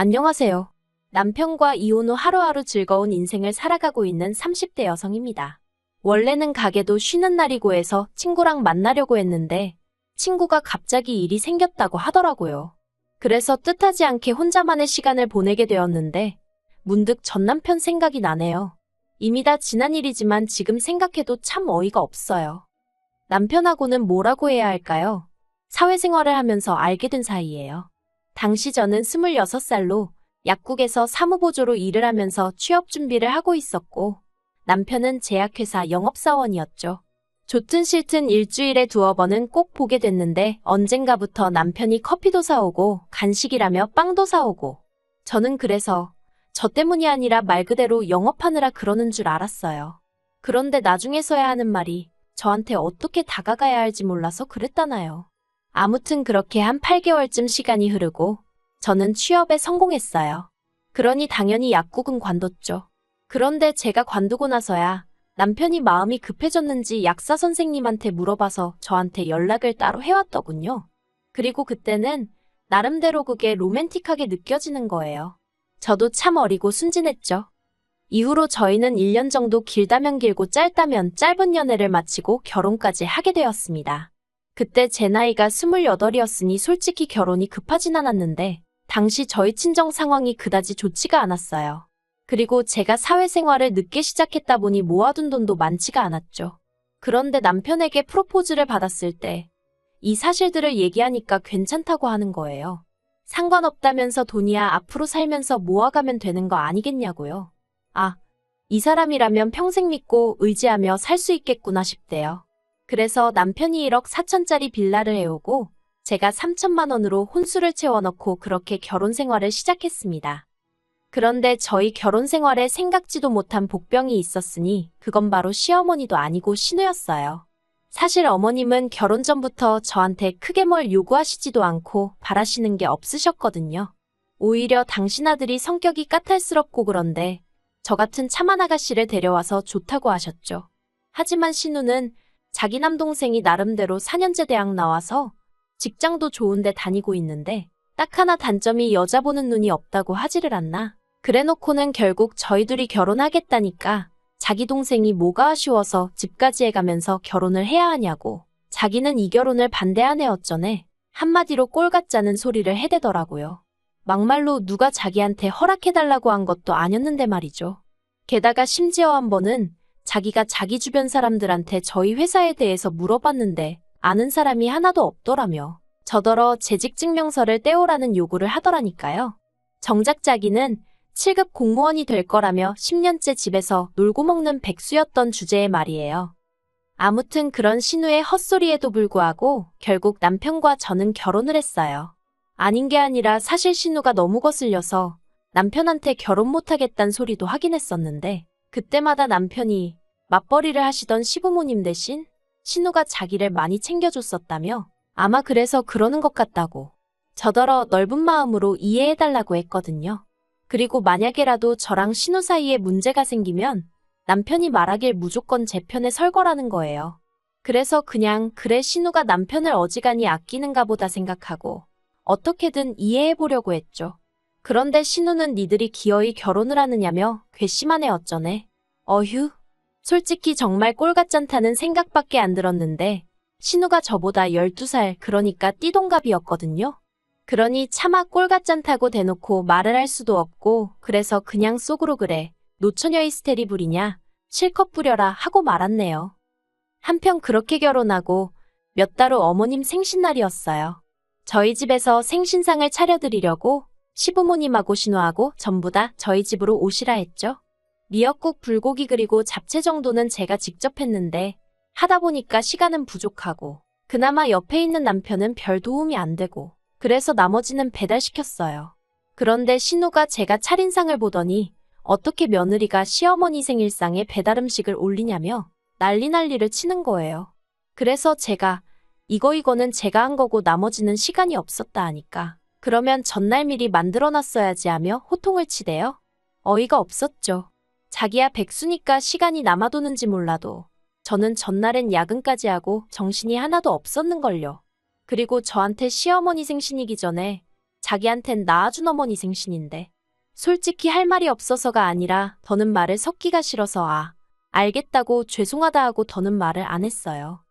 안녕하세요. 남편과 이혼 후 하루하루 즐거운 인생을 살아가고 있는 30대 여성입니다. 원래는 가게도 쉬는 날이고 해서 친구랑 만나려고 했는데 친구가 갑자기 일이 생겼다고 하더라고요. 그래서 뜻하지 않게 혼자만의 시간을 보내게 되었는데 문득 전 남편 생각이 나네요. 이미 다 지난 일이지만 지금 생각해도 참 어이가 없어요. 남편하고는 뭐라고 해야 할까요? 사회생활을 하면서 알게 된 사이예요. 당시 저는 26살로 약국에서 사무보조로 일을 하면서 취업 준비를 하고 있었고 남편은 제약회사 영업사원이었죠. 좋든 싫든 일주일에 두어 번은 꼭 보게 됐는데 언젠가부터 남편이 커피도 사오고 간식이라며 빵도 사오고 저는 그래서 저 때문이 아니라 말 그대로 영업하느라 그러는 줄 알았어요. 그런데 나중에서야 하는 말이 저한테 어떻게 다가가야 할지 몰라서 그랬다나요. 아무튼 그렇게 한 8개월쯤 시간이 흐르고 저는 취업에 성공했어요. 그러니 당연히 약국은 관뒀죠. 그런데 제가 관두고 나서야 남편이 마음이 급해졌는지 약사 선생님한테 물어봐서 저한테 연락을 따로 해왔더군요. 그리고 그때는 나름대로 그게 로맨틱하게 느껴지는 거예요. 저도 참 어리고 순진했죠. 이후로 저희는 1년 정도 길다면 길고 짧다면 짧은 연애를 마치고 결혼까지 하게 되었습니다. 그때 제 나이가 28이었으니 솔직히 결혼이 급하진 않았는데 당시 저희 친정 상황이 그다지 좋지가 않았어요. 그리고 제가 사회생활을 늦게 시작했다 보니 모아둔 돈도 많지가 않았죠. 그런데 남편에게 프로포즈를 받았을 때 이 사실들을 얘기하니까 괜찮다고 하는 거예요. 상관없다면서 돈이야 앞으로 살면서 모아가면 되는 거 아니겠냐고요. 아, 이 사람이라면 평생 믿고 의지하며 살 수 있겠구나 싶대요. 그래서 남편이 1억 4천짜리 빌라를 해오고 제가 3천만 원으로 혼수를 채워넣고 그렇게 결혼 생활을 시작했습니다. 그런데 저희 결혼 생활에 생각지도 못한 복병이 있었으니 그건 바로 시어머니도 아니고 신우였어요. 사실 어머님은 결혼 전부터 저한테 크게 뭘 요구하시지도 않고 바라시는 게 없으셨거든요. 오히려 당신 아들이 성격이 까탈스럽고 그런데 저 같은 참한 아가씨를 데려와서 좋다고 하셨죠. 하지만 신우는 자기 남동생이 나름대로 4년제 대학 나와서 직장도 좋은데 다니고 있는데 딱 하나 단점이 여자 보는 눈이 없다고 하지를 않나. 그래놓고는 결국 저희 둘이 결혼하겠다니까 자기 동생이 뭐가 아쉬워서 집까지 해가면서 결혼을 해야 하냐고. 자기는 이 결혼을 반대하네 어쩌네. 한마디로 꼴 같자는 소리를 해대더라고요. 막말로 누가 자기한테 허락해달라고 한 것도 아니었는데 말이죠. 게다가 심지어 한 번은 자기가 자기 주변 사람들한테 저희 회사에 대해서 물어봤는데 아는 사람이 하나도 없더라며. 저더러 재직증명서를 떼오라는 요구를 하더라니까요. 정작 자기는 7급 공무원이 될 거라며 10년째 집에서 놀고 먹는 백수였던 주제의 말이에요. 아무튼 그런 신우의 헛소리에도 불구하고 결국 남편과 저는 결혼을 했어요. 아닌 게 아니라 사실 신우가 너무 거슬려서 남편한테 결혼 못하겠다는 소리도 하긴 했었는데 그때마다 남편이 맞벌이를 하시던 시부모님 대신 신우가 자기를 많이 챙겨줬었다며 아마 그래서 그러는 것 같다고 저더러 넓은 마음으로 이해해달라고 했거든요. 그리고 만약에라도 저랑 신우 사이에 문제가 생기면 남편이 말하길 무조건 제 편에 설 거라는 거예요. 그래서 그냥 그래 신우가 남편을 어지간히 아끼는가 보다 생각하고 어떻게든 이해해보려고 했죠. 그런데 신우는 니들이 기어이 결혼을 하느냐며 괘씸하네 어쩌네. 어휴. 솔직히 정말 꼴같잖다는 생각밖에 안 들었는데 신우가 저보다 12살 그러니까 띠동갑이었거든요. 그러니 차마 꼴같잖다고 대놓고 말을 할 수도 없고 그래서 그냥 속으로 그래 노처녀 히스테리 부리냐 실컷 부려라 하고 말았네요. 한편 그렇게 결혼하고 몇 달 후 어머님 생신날이었어요. 저희 집에서 생신상을 차려드리려고 시부모님하고 신우하고 전부 다 저희 집으로 오시라 했죠. 미역국, 불고기 그리고 잡채 정도는 제가 직접 했는데 하다 보니까 시간은 부족하고 그나마 옆에 있는 남편은 별 도움이 안 되고 그래서 나머지는 배달시켰어요. 그런데 신우가 제가 차린 상을 보더니 어떻게 며느리가 시어머니 생일상에 배달음식을 올리냐며 난리를 치는 거예요. 그래서 제가 이거는 제가 한 거고 나머지는 시간이 없었다 하니까 그러면 전날 미리 만들어놨어야지 하며 호통을 치대요. 어이가 없었죠. 자기야 백수니까 시간이 남아도는지 몰라도 저는 전날엔 야근까지 하고 정신이 하나도 없었는걸요. 그리고 저한테 시어머니 생신이기 전에 자기한텐 낳아준 어머니 생신인데. 솔직히 할 말이 없어서가 아니라 더는 말을 섞기가 싫어서 알겠다고 죄송하다 하고 더는 말을 안 했어요.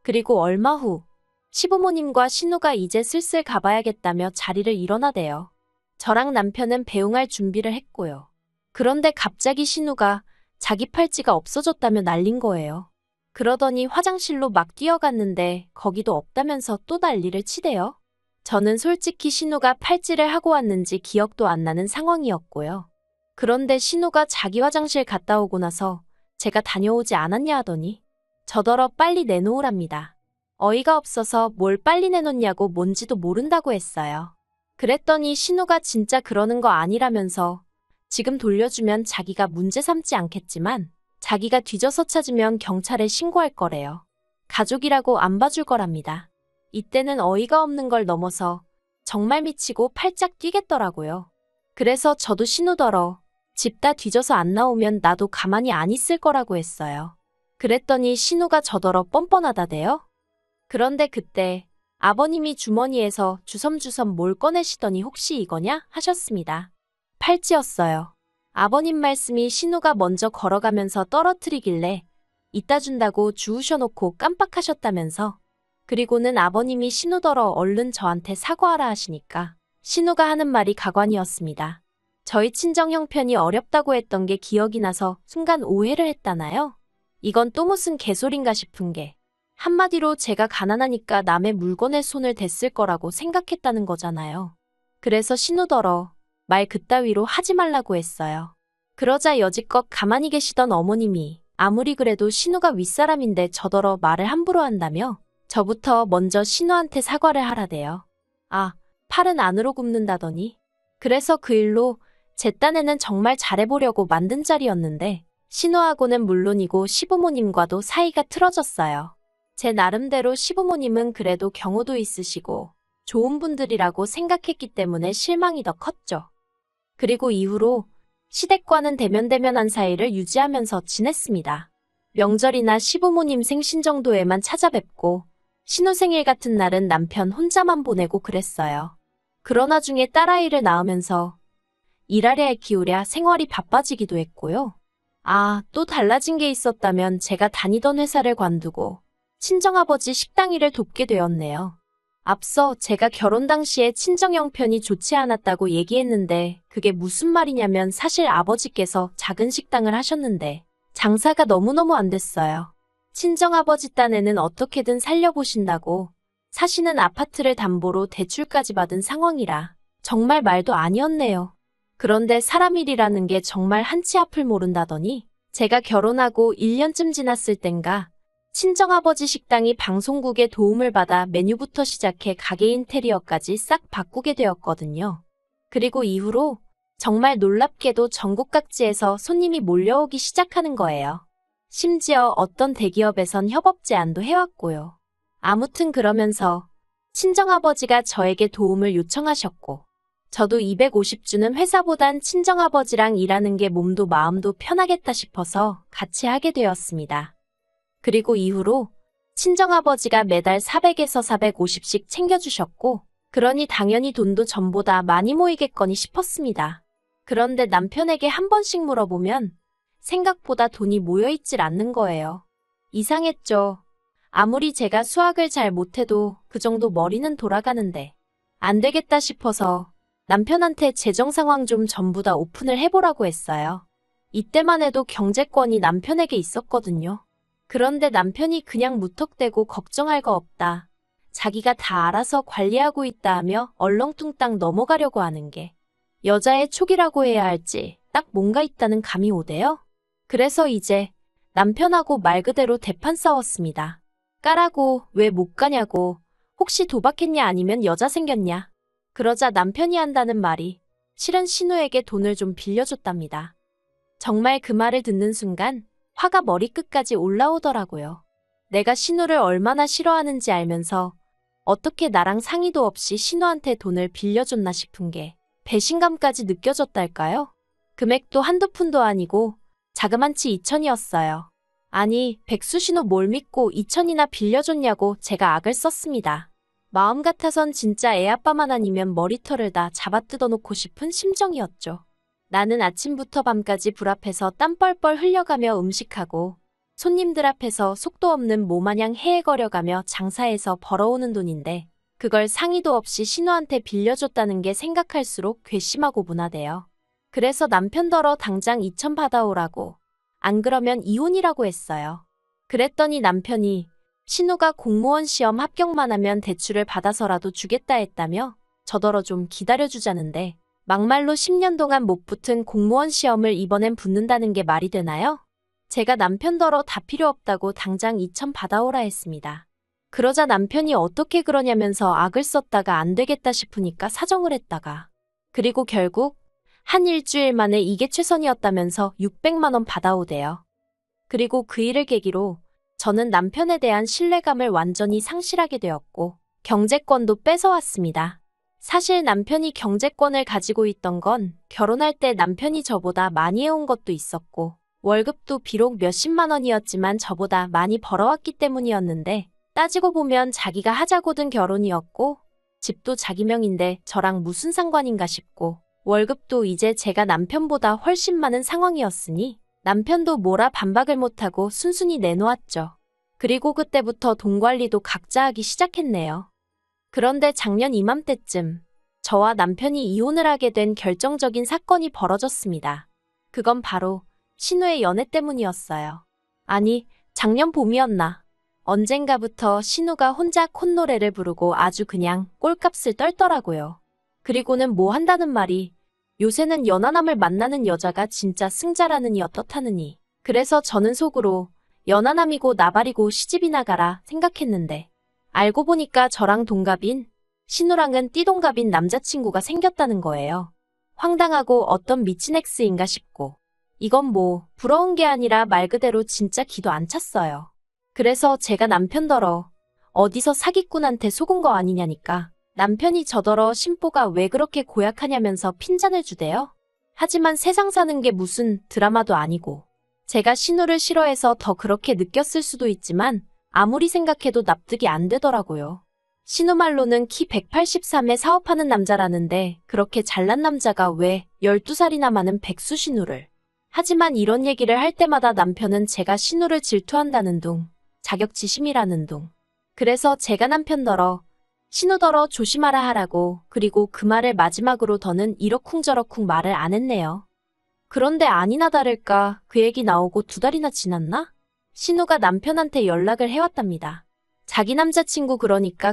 그리고 얼마 후 시부모님과 신우가 이제 슬슬 가봐야겠다며 자리를 일어나대요. 저랑 남편은 배웅할 준비를 했고요. 그런데 갑자기 신우가 자기 팔찌가 없어졌다며 난린 거예요. 그러더니 화장실로 막 뛰어갔는데 거기도 없다면서 또 난리를 치대요. 저는 솔직히 신우가 팔찌를 하고 왔는지 기억도 안 나는 상황이었고요. 그런데 신우가 자기 화장실 갔다 오고 나서 제가 다녀오지 않았냐 하더니 저더러 빨리 내놓으랍니다. 어이가 없어서 뭘 빨리 내놓냐고 뭔지도 모른다고 했어요. 그랬더니 신우가 진짜 그러는 거 아니라면서 지금 돌려주면 자기가 문제 삼지 않겠지만 자기가 뒤져서 찾으면 경찰에 신고할 거래요. 가족이라고 안 봐줄 거랍니다. 이때는 어이가 없는 걸 넘어서 정말 미치고 팔짝 뛰겠더라고요. 그래서 저도 신우더러 집 다 뒤져서 안 나오면 나도 가만히 안 있을 거라고 했어요. 그랬더니 신우가 저더러 뻔뻔하다대요. 그런데 그때 아버님이 주머니에서 주섬주섬 뭘 꺼내시더니 혹시 이거냐 하셨습니다. 팔찌였어요. 아버님 말씀이 신우가 먼저 걸어가면서 떨어뜨리길래 이따 준다고 주우셔놓고 깜빡하셨다면서. 그리고는 아버님이 신우더러 얼른 저한테 사과하라 하시니까 신우가 하는 말이 가관이었습니다. 저희 친정 형편이 어렵다고 했던 게 기억이 나서 순간 오해를 했다나요? 이건 또 무슨 개소린가 싶은 게 한마디로 제가 가난하니까 남의 물건에 손을 댔을 거라고 생각했다는 거잖아요. 그래서 신우더러 말 그따위로 하지 말라고 했어요. 그러자 여지껏 가만히 계시던 어머님이 아무리 그래도 신우가 윗사람인데 저더러 말을 함부로 한다며 저부터 먼저 신우한테 사과를 하라대요. 팔은 안으로 굽는다더니. 그래서 그 일로 제 딴에는 정말 잘해보려고 만든 자리였는데 신우하고는 물론이고 시부모님과도 사이가 틀어졌어요. 제 나름대로 시부모님은 그래도 경우도 있으시고 좋은 분들이라고 생각했기 때문에 실망이 더 컸죠. 그리고 이후로 시댁과는 대면대면한 사이를 유지하면서 지냈습니다. 명절이나 시부모님 생신 정도에만 찾아뵙고 신우 생일 같은 날은 남편 혼자만 보내고 그랬어요. 그러나 중에 딸아이를 낳으면서 일하랴 키우랴 생활이 바빠지기도 했고요. 또 달라진 게 있었다면 제가 다니던 회사를 관두고 친정아버지 식당 일을 돕게 되었네요. 앞서 제가 결혼 당시에 친정 형편이 좋지 않았다고 얘기했는데 그게 무슨 말이냐면 사실 아버지께서 작은 식당을 하셨는데 장사가 너무너무 안 됐어요. 친정아버지 딴에는 어떻게든 살려보신다고 사시는 아파트를 담보로 대출까지 받은 상황이라 정말 말도 아니었네요. 그런데 사람 일이라는 게 정말 한치 앞을 모른다더니 제가 결혼하고 1년쯤 지났을 땐가 친정아버지 식당이 방송국의 도움을 받아 메뉴부터 시작해 가게 인테리어까지 싹 바꾸게 되었거든요. 그리고 이후로 정말 놀랍게도 전국 각지에서 손님이 몰려오기 시작하는 거예요. 심지어 어떤 대기업에선 협업 제안도 해왔고요. 아무튼 그러면서 친정아버지가 저에게 도움을 요청하셨고 저도 250주는 회사보단 친정아버지랑 일하는 게 몸도 마음도 편하겠다 싶어서 같이 하게 되었습니다. 그리고 이후로 친정아버지가 매달 400에서 450씩 챙겨주셨고 그러니 당연히 돈도 전보다 많이 모이겠거니 싶었습니다. 그런데 남편에게 한 번씩 물어보면 생각보다 돈이 모여있질 않는 거예요. 이상했죠. 아무리 제가 수학을 잘 못해도 그 정도 머리는 돌아가는데 안 되겠다 싶어서 남편한테 재정 상황 좀 전부 다 오픈을 해보라고 했어요. 이때만 해도 경제권이 남편에게 있었거든요. 그런데 남편이 그냥 무턱대고 걱정할 거 없다. 자기가 다 알아서 관리하고 있다 하며 얼렁뚱땅 넘어가려고 하는 게 여자의 촉이라고 해야 할지 딱 뭔가 있다는 감이 오대요. 그래서 이제 남편하고 말 그대로 대판 싸웠습니다. 까라고 왜 못 가냐고 혹시 도박했냐 아니면 여자 생겼냐. 그러자 남편이 한다는 말이 실은 신우에게 돈을 좀 빌려줬답니다. 정말 그 말을 듣는 순간 화가 머리끝까지 올라오더라고요. 내가 신우를 얼마나 싫어하는지 알면서 어떻게 나랑 상의도 없이 신우한테 돈을 빌려줬나 싶은 게 배신감까지 느껴졌달까요? 금액도 한두 푼도 아니고 자그만치 2천이었어요. 아니, 백수 신우 뭘 믿고 2천이나 빌려줬냐고 제가 악을 썼습니다. 마음 같아선 진짜 애 아빠만 아니면 머리털을 다 잡아 뜯어놓고 싶은 심정이었죠. 나는 아침부터 밤까지 불 앞에서 땀 뻘뻘 흘려가며 음식하고 손님들 앞에서 속도 없는 모마냥 헤헤거려가며 장사해서 벌어오는 돈인데 그걸 상의도 없이 신우한테 빌려줬다는 게 생각할수록 괘씸하고 분하대요. 그래서 남편더러 당장 2천 받아오라고, 안 그러면 이혼이라고 했어요. 그랬더니 남편이 신우가 공무원 시험 합격만 하면 대출을 받아서라도 주겠다 했다며 저더러 좀 기다려주자는데 막말로 10년 동안 못 붙은 공무원 시험을 이번엔 붙는다는 게 말이 되나요? 제가 남편더러 다 필요 없다고 당장 2천 받아오라 했습니다. 그러자 남편이 어떻게 그러냐면서 악을 썼다가 안 되겠다 싶으니까 사정을 했다가 그리고 결국 한 일주일 만에 이게 최선이었다면서 600만 원 받아오대요. 그리고 그 일을 계기로 저는 남편에 대한 신뢰감을 완전히 상실하게 되었고 경제권도 뺏어왔습니다. 사실 남편이 경제권을 가지고 있던 건 결혼할 때 남편이 저보다 많이 해온 것도 있었고 월급도 비록 몇십만 원이었지만 저보다 많이 벌어왔기 때문이었는데 따지고 보면 자기가 하자고 든 결혼이었고 집도 자기 명인데 저랑 무슨 상관인가 싶고 월급도 이제 제가 남편보다 훨씬 많은 상황이었으니 남편도 뭐라 반박을 못하고 순순히 내놓았죠. 그리고 그때부터 돈 관리도 각자 하기 시작했네요. 그런데 작년 이맘때쯤 저와 남편이 이혼을 하게 된 결정적인 사건이 벌어졌습니다. 그건 바로 신우의 연애 때문이었어요. 아니, 작년 봄이었나. 언젠가부터 신우가 혼자 콧노래를 부르고 아주 그냥 꼴값을 떨더라고요. 그리고는 뭐 한다는 말이 요새는 연하남을 만나는 여자가 진짜 승자라느니 어떻다느니. 그래서 저는 속으로 연하남이고 나발이고 시집이나 가라 생각했는데 알고 보니까 저랑 동갑인 신우랑은 띠동갑인 남자친구가 생겼다는 거예요. 황당하고 어떤 미친 X인가 싶고 이건 뭐 부러운 게 아니라 말 그대로 진짜 기도 안 찼어요. 그래서 제가 남편더러 어디서 사기꾼한테 속은 거 아니냐니까 남편이 저더러 심보가 왜 그렇게 고약하냐면서 핀잔을 주대요. 하지만 세상 사는 게 무슨 드라마도 아니고 제가 신우를 싫어해서 더 그렇게 느꼈을 수도 있지만 아무리 생각해도 납득이 안 되더라고요. 신우 말로는 키 183에 사업하는 남자라는데 그렇게 잘난 남자가 왜 12살이나 많은 백수 신우를. 하지만 이런 얘기를 할 때마다 남편은 제가 신우를 질투한다는 둥, 자격지심이라는 둥. 그래서 제가 남편더러 신우더러 조심하라 하라고 그리고 그 말을 마지막으로 더는 이러쿵저러쿵 말을 안 했네요. 그런데 아니나 다를까 그 얘기 나오고 2달이나 지났나? 신우가 남편한테 연락을 해왔답니다. 자기 남자친구 그러니까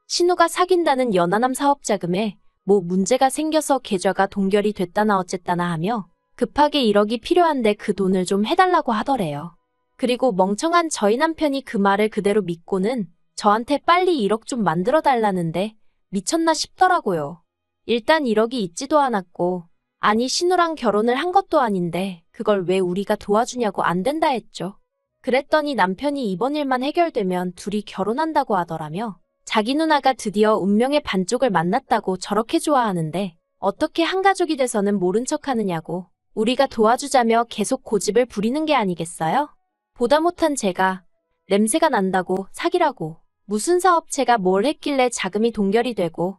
신우가 사귄다는 연하남 사업자금에 뭐 문제가 생겨서 계좌가 동결이 됐다나 어쨌다나 하며 급하게 1억이 필요한데 그 돈을 좀 해달라고 하더래요. 그리고 멍청한 저희 남편이 그 말을 그대로 믿고는 저한테 빨리 1억 좀 만들어 달라는데 미쳤나 싶더라고요. 일단 1억이 있지도 않았고 아니 신우랑 결혼을 한 것도 아닌데 그걸 왜 우리가 도와주냐고 안 된다 했죠. 그랬더니 남편이 이번 일만 해결되면 둘이 결혼한다고 하더라며 자기 누나가 드디어 운명의 반쪽을 만났다고 저렇게 좋아하는데 어떻게 한 가족이 돼서는 모른 척하느냐고 우리가 도와주자며 계속 고집을 부리는 게 아니겠어요? 보다 못한 제가 냄새가 난다고 사기라고 무슨 사업체가 뭘 했길래 자금이 동결이 되고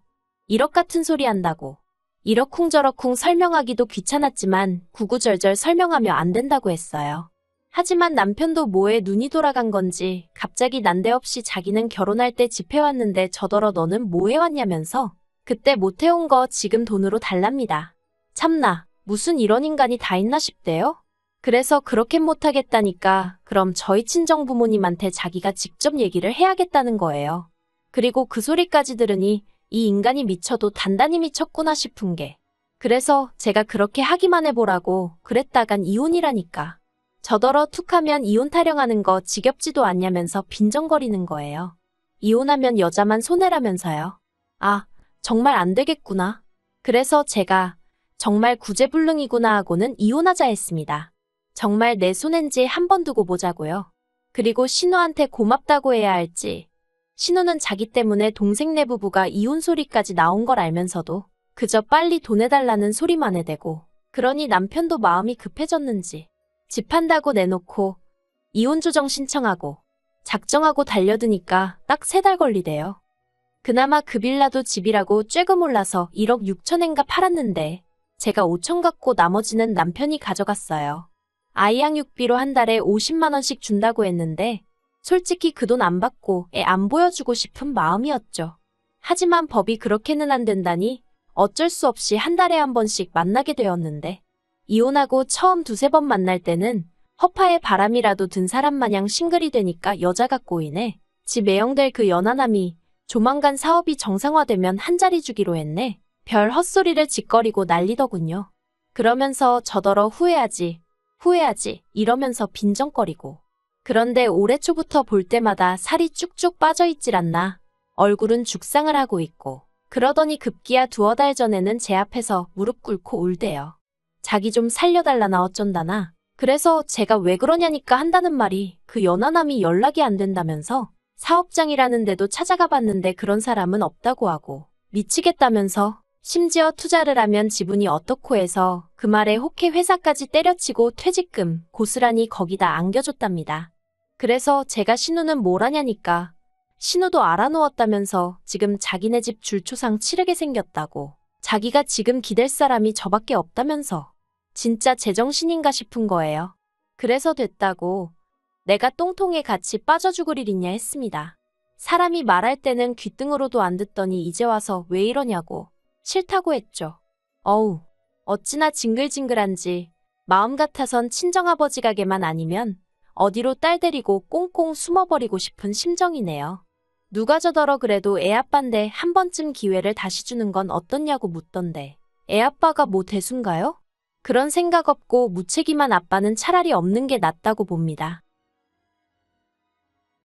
1억 같은 소리 한다고 이러쿵저러쿵 설명하기도 귀찮았지만 구구절절 설명하며 안 된다고 했어요. 하지만 남편도 뭐에 눈이 돌아간 건지 갑자기 난데없이 자기는 결혼할 때 집 해왔는데 저더러 너는 뭐 해왔냐면서 그때 못 해온 거 지금 돈으로 달랍니다. 참나 무슨 이런 인간이 다 있나 싶대요. 그래서 그렇게 못하겠다니까 그럼 저희 친정 부모님한테 자기가 직접 얘기를 해야겠다는 거예요. 그리고 그 소리까지 들으니 이 인간이 미쳐도 단단히 미쳤구나 싶은 게 그래서 제가 그렇게 하기만 해보라고 그랬다간 이혼이라니까. 저더러 툭하면 이혼 타령하는 거 지겹지도 않냐면서 빈정거리는 거예요. 이혼하면 여자만 손해라면서요. 아, 정말 안 되겠구나. 그래서 제가 정말 구제불능이구나 하고는 이혼하자 했습니다. 정말 내 손엔지 한 번 두고 보자고요. 그리고 신우한테 고맙다고 해야 할지. 신우는 자기 때문에 동생네 부부가 이혼 소리까지 나온 걸 알면서도 그저 빨리 돈 해달라는 소리만 해대고 그러니 남편도 마음이 급해졌는지 집 한다고 내놓고 이혼 조정 신청하고 작정하고 달려드니까 딱 3달 걸리대요. 그나마 그 빌라도 집이라고 쬐금 올라서 1억 6천엔가 팔았는데 제가 5천 갖고 나머지는 남편이 가져갔어요. 아이 양육비로 한 달에 50만 원씩 준다고 했는데 솔직히 그 돈 안 받고 애 안 보여주고 싶은 마음이었죠. 하지만 법이 그렇게는 안 된다니 어쩔 수 없이 한 달에 한 번씩 만나게 되었는데 이혼하고 처음 두세 번 만날 때는 허파에 바람이라도 든 사람 마냥 싱글이 되니까 여자가 꼬이네. 지 매형될 그 연하남이 조만간 사업이 정상화되면 한 자리 주기로 했네. 별 헛소리를 짓거리고 난리더군요. 그러면서 저더러 후회하지 이러면서 빈정거리고. 그런데 올해 초부터 볼 때마다 살이 쭉쭉 빠져있질 않나. 얼굴은 죽상을 하고 있고. 그러더니 급기야 두어 달 전에는 제 앞에서 무릎 꿇고 울대요. 자기 좀 살려달라나 어쩐다나. 그래서 제가 왜 그러냐니까 한다는 말이 그 연하남이 연락이 안 된다면서 사업장이라는 데도 찾아가 봤는데 그런 사람은 없다고 하고 미치겠다면서 심지어 투자를 하면 지분이 어떻고 해서 그 말에 혹해 회사까지 때려치고 퇴직금 고스란히 거기다 안겨줬답니다. 그래서 제가 신우는 뭘 하냐니까 신우도 알아놓았다면서 지금 자기네 집 줄초상 치르게 생겼다고 자기가 지금 기댈 사람이 저밖에 없다면서 진짜 제정신인가 싶은 거예요. 그래서 됐다고 내가 똥통에 같이 빠져 죽을 일 있냐 했습니다. 사람이 말할 때는 귓등으로도 안 듣더니 이제 와서 왜 이러냐고 싫다고 했죠. 어우, 어찌나 징글징글한지 마음 같아선 친정아버지 가게만 아니면 어디로 딸 데리고 꽁꽁 숨어버리고 싶은 심정이네요. 누가 저더러 그래도 애아빠인데 한 번쯤 기회를 다시 주는 건 어떻냐고 묻던데 애아빠가 뭐 대수인가요? 그런 생각 없고 무책임한 아빠는 차라리 없는 게 낫다고 봅니다.